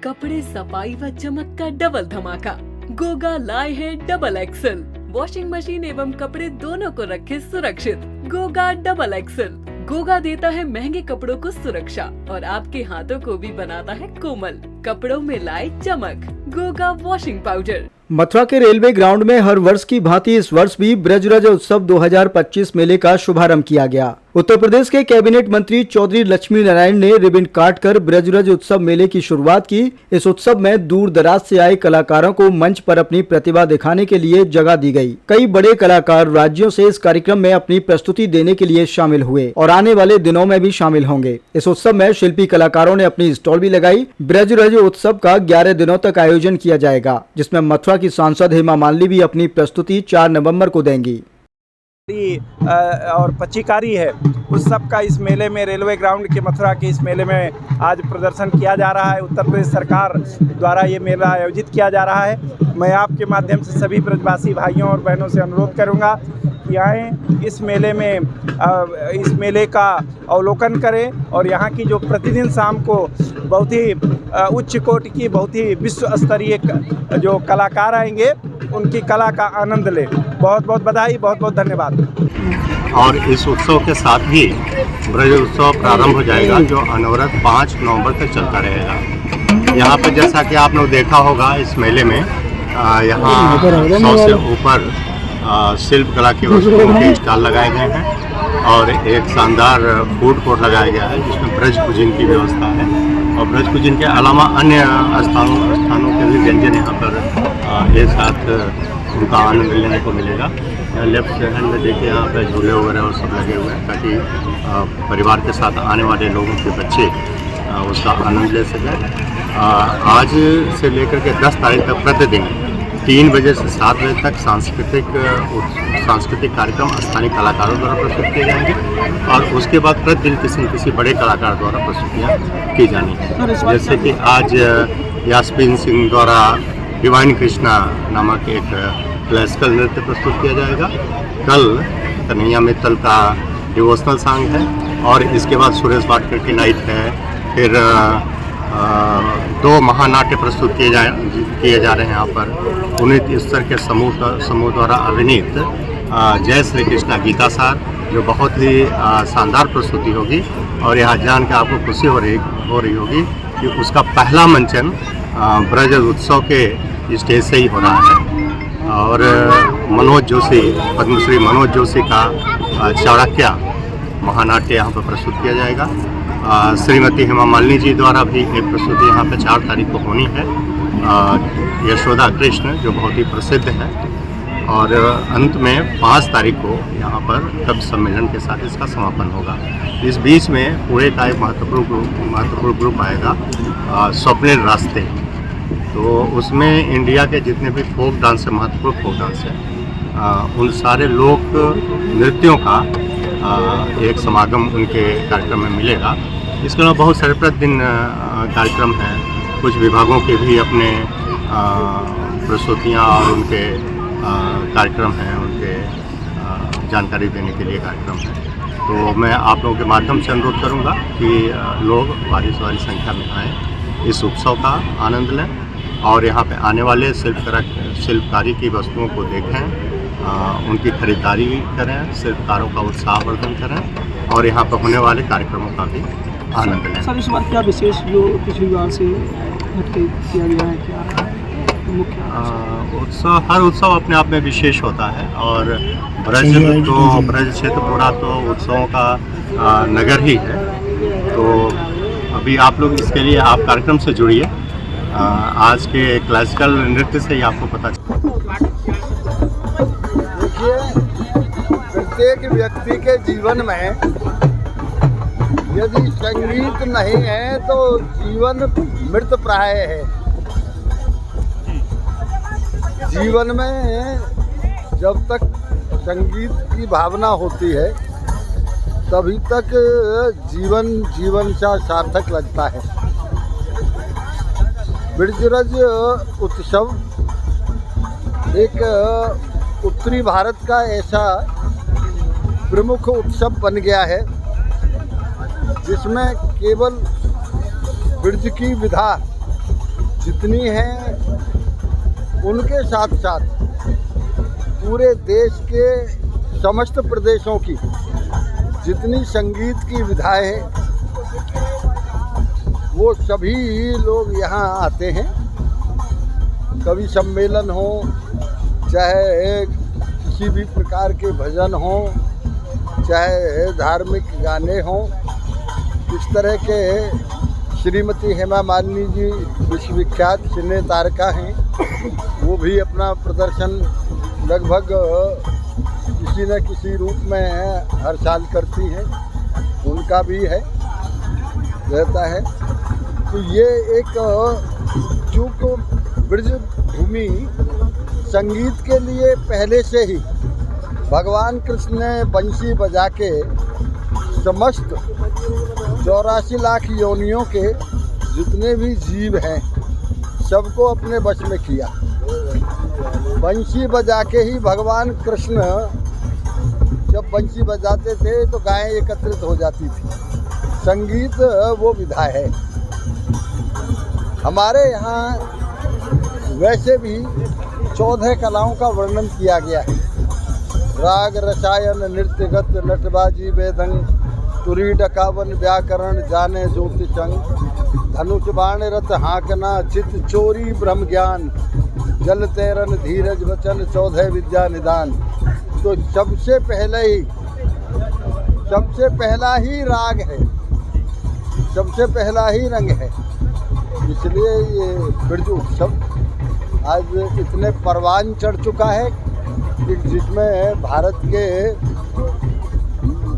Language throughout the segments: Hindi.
कपड़े, सफाई व चमक का डबल धमाका। गोगा लाए हैं डबल एक्सल। वॉशिंग मशीन एवं कपड़े दोनों को रखे सुरक्षित। Goga double axle. गोगा देता है महंगे कपड़ों को सुरक्षा और आपके हाथों को भी बनाता है कोमल। कपड़ों में लाए चमक। Goga washing powder. मथुरा के रेलवे ग्राउंड में हर वर्ष की भांति इस वर्ष भी ब्रजरज उत्सव 2025 मेले का शुभारंभ किया गया। उत्तर प्रदेश के कैबिनेट मंत्री चौधरी लक्ष्मी नारायण ने रिबन काटकर ब्रजरज उत्सव मेले की शुरुआत की। इस उत्सव में दूर दराज से आए कलाकारों को मंच पर अपनी प्रतिभा दिखाने के लिए जगह दी गई। कई बड़े कलाकार राज्यों से इस कार्यक्रम में अपनी प्रस्तुति देने के लिए शामिल हुए और आने वाले दिनों में भी शामिल होंगे। इस उत्सव में शिल्पी कलाकारों ने अपनी स्टॉल भी लगाई। ब्रजरज उत्सव का 11 दिनों तक आयोजन किया जाएगा, जिसमें मथुरा की सांसद हेमा मालिनी भी अपनी प्रस्तुति 4 नवंबर को देंगी। और पच्चीकारी है, उस सब का इस मेले में, रेलवे ग्राउंड के मथुरा के इस मेले में आज प्रदर्शन किया जा रहा है। उत्तर प्रदेश सरकार द्वारा ये मेला आयोजित किया जा रहा है। मैं आपके माध्यम से सभी ब्रजवासी भाइयों और बहनों से अनुरोध करूंगा कि आएँ इस मेले में, इस मेले का अवलोकन करें और यहाँ की जो प्रतिदिन शाम को बहुत ही उच्च कोटि की, बहुत ही विश्व स्तरीय जो कलाकार आएंगे, उनकी कला का आनंद लें। बहुत बहुत बधाई, बहुत बहुत धन्यवाद। और इस उत्सव के साथ ही ब्रज उत्सव प्रारंभ हो जाएगा, जो अनवरत 5 नवंबर तक चलता रहेगा। यहाँ पर जैसा कि आप लोग देखा होगा, इस मेले में यहाँ 100 से ऊपर शिल्प कला की वस्तुओं के स्टॉल लगाए गए हैं और एक शानदार फूड कोर्ट लगाया गया है, जिसमें ब्रज कुजिन की व्यवस्था है। और ब्रज कुजिन के अलावा अन्य स्थानों के भी व्यंजन यहाँ पर एक साथ उनका आनंद लेने को मिलेगा। लेफ्ट हैंड में देखिए, यहाँ पे झूले वगैरह और सब लगे हुए हैं, ताकि परिवार के साथ आने वाले लोगों के बच्चे उसका आनंद ले सकें। आज से लेकर के 10 तारीख तक प्रतिदिन 3 बजे से 7 बजे तक सांस्कृतिक कार्यक्रम स्थानीय कलाकारों द्वारा प्रस्तुत किए जाएंगे और उसके बाद प्रतिदिन किसी न किसी बड़े कलाकार द्वारा प्रस्तुतियाँ की जानी है। जैसे कि आज यास्मीन सिंह द्वारा डिवाइन कृष्णा नामक एक क्लासिकल नृत्य प्रस्तुत किया जाएगा। कल कन्हैया मित्तल का डिवोशनल सॉन्ग है और इसके बाद सुरेश वाडकर की नाइट है। फिर 2 महानाट्य प्रस्तुत किए जा रहे हैं यहाँ पर। पुनीत स्तर के समूह द्वारा अभिनीत जय श्री कृष्णा गीता सार, जो बहुत ही शानदार प्रस्तुति होगी और यहाँ जान के आपको खुशी हो रही होगी कि उसका पहला मंचन ब्रज उत्सव के स्टेज से ही हो रहा है। और मनोज जोशी, पद्मश्री मनोज जोशी का चाणक्य महानाट्य यहाँ पर प्रस्तुत किया जाएगा। श्रीमती हेमा मालिनी जी द्वारा भी एक प्रस्तुति यहाँ पे 4 तारीख को होनी है, यशोदा कृष्ण, जो बहुत ही प्रसिद्ध है। और अंत में 5 तारीख को यहाँ पर कवि सम्मेलन के साथ इसका समापन होगा। इस बीच में पूरे का एक महत्वपूर्ण ग्रुप आएगा, स्वप्निल रास्ते। तो उसमें इंडिया के जितने भी फोक डांस है, महत्वपूर्ण फोक डांस है, उन सारे लोक नृत्यों का एक समागम उनके कार्यक्रम में मिलेगा। इसके अलावा बहुत सारे प्रतिदिन कार्यक्रम हैं। कुछ विभागों के भी अपने प्रस्तुतियाँ और उनके कार्यक्रम हैं, उनके जानकारी देने के लिए कार्यक्रम है। तो मैं आप लोगों के माध्यम से अनुरोध करूँगा कि लोग भारी संख्या में आएँ, इस उत्सव का आनंद लें और यहाँ पे आने वाले शिल्पकारी की वस्तुओं को देखें, उनकी खरीदारी करें, शिल्पकारों का उत्साहवर्धन करें और यहाँ पर होने वाले कार्यक्रमों का भी आनंद लें। सर, इस बार क्या विशेष जो पिछली बार से किया गया है, क्या मुख्य उत्सव? हर उत्सव अपने आप में विशेष होता है और ब्रज क्षेत्र पूरा तो उत्सवों का नगर ही है। तो अभी आप लोग इसके लिए आप कार्यक्रम से जुड़िए। आज के क्लासिकल नृत्य से ही आपको पता प्रत्येक व्यक्ति के जीवन में यदि संगीत नहीं है तो जीवन मृत प्राय है। जीवन में जब तक संगीत की भावना होती है तभी तक जीवन सा सार्थक लगता है। ब्रजरज उत्सव एक उत्तरी भारत का ऐसा प्रमुख उत्सव बन गया है जिसमें केवल ब्रज की विधा जितनी हैं उनके साथ साथ पूरे देश के समस्त प्रदेशों की जितनी संगीत की विधाएं हैं वो सभी लोग यहाँ आते हैं। कवि सम्मेलन हो, चाहे किसी भी प्रकार के भजन हो, चाहे धार्मिक गाने हों, इस तरह के श्रीमती हेमा मालिनी जी विश्वविख्यात सिने तारका हैं, वो भी अपना प्रदर्शन लगभग किसी न किसी रूप में हर साल करती हैं, उनका भी है रहता है। तो ये एक चूँकि ब्रज भूमि संगीत के लिए पहले से ही भगवान कृष्ण ने बंशी बजा के समस्त 84 लाख योनियों के जितने भी जीव हैं सबको अपने वश में किया। बंशी बजा के ही भगवान कृष्ण जब बंशी बजाते थे तो गायें एकत्रित हो जाती थी। संगीत वो विधा है। हमारे यहाँ वैसे भी 14 कलाओं का वर्णन किया गया है। राग, रसायन, नृत्यगत, नटबाजी, वेदंग, तुरी, डकावन, व्याकरण, जाने ज्योतिषंग, धनुष, बाण, रथ, हाँकना, चित चोरी, ब्रह्म ज्ञान, जल तैरन, धीरज वचन, 14 विद्या निदान। तो सबसे पहला ही राग है, सबसे पहला ही रंग है। इसलिए ये ब्रज उत्सव आज इतने परवान चढ़ चुका है कि जिसमें भारत के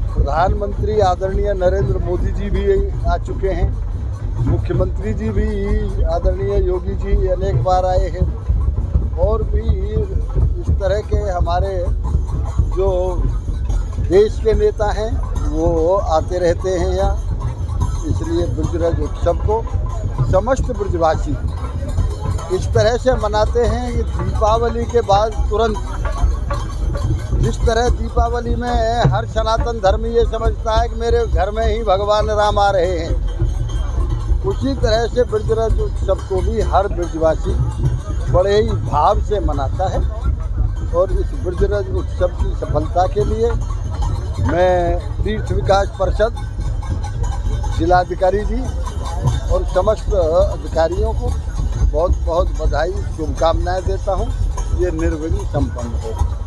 प्रधानमंत्री आदरणीय नरेंद्र मोदी जी भी आ चुके हैं, मुख्यमंत्री जी भी आदरणीय योगी जी अनेक बार आए हैं, और भी इस तरह के हमारे जो देश के नेता हैं वो आते रहते हैं यहाँ। इसलिए ब्रजराज उत्सव को समस्त ब्रजवासी इस तरह से मनाते हैं कि दीपावली के बाद तुरंत, जिस तरह दीपावली में हर सनातन धर्मी ये समझता है कि मेरे घर में ही भगवान राम आ रहे हैं, उसी तरह से ब्रजराज उत्सव को भी हर ब्रजवासी बड़े ही भाव से मनाता है। और इस ब्रजराज उत्सव की सफलता के लिए मैं तीर्थ विकास परिषद, जिलाधिकारी जी और समस्त अधिकारियों को बहुत बहुत बधाई, शुभकामनाएं देता हूं। ये निर्विघ्न संपन्न हो।